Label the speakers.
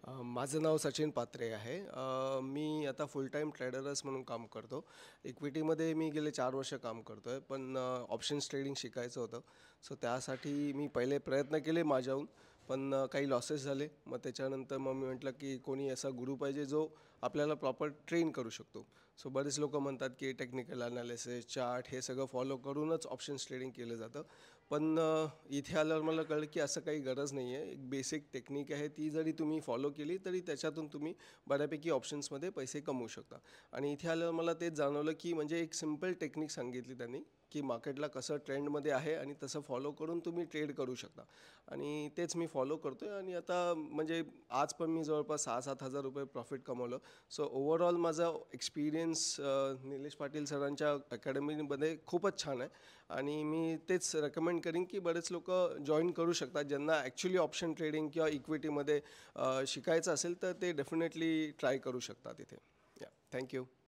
Speaker 1: माझं नाव सचिन पात्रे आहे. मी आता फुल टाईम ट्रेडरच म्हणून काम करतो. इक्विटीमध्ये मी गेले 4 वर्ष काम करतो आहे, पण ऑप्शन्स ट्रेडिंग शिकायचं होतं. सो त्यासाठी मी पहिले प्रयत्न केले माझ्याहून, पण काही लॉसेस झाले. मग त्याच्यानंतर मग मी म्हटलं की कोणी असा गुरु पाहिजे जो आपल्याला प्रॉपर ट्रेन करू शकतो. सो बरेच लोक म्हणतात की टेक्निकल ॲनालिसिस, चार्ट हे सगळं फॉलो करूनच ऑप्शन्स ट्रेडिंग केलं जातं. पण इथे आल्यावर मला कळलं की असं काही गरज नाही आहे. एक बेसिक टेक्निक आहे, ती जरी तुम्ही फॉलो केली तरी त्याच्यातून तुम्ही बऱ्यापैकी ऑप्शन्समध्ये पैसे कमवू शकता. आणि इथे आल्यावर मला तेच जाणवलं की म्हणजे एक सिम्पल टेक्निक सांगितली त्यांनी की मार्केटला कसं ट्रेंडमध्ये आहे आणि तसं फॉलो करून तुम्ही ट्रेड करू शकता. आणि तेच मी फॉलो करतो आहे आणि आता म्हणजे आज पण मी जवळपास 6-7 हजार रुपये प्रॉफिट कमवलं. सो ओव्हरऑल माझा एक्सपिरियन्स निलेश पाटील सरांच्या अकॅडमीमध्ये खूपच छान आहे. आणि मी तेच रेकमेंड करीन की बरेच लोक जॉईन करू शकतात, ज्यांना ॲक्च्युली ऑप्शन ट्रेडिंग किंवा इक्विटीमध्ये शिकायचं असेल तर ते डेफिनेटली ट्राय करू शकतात इथे. या, थँक्यू.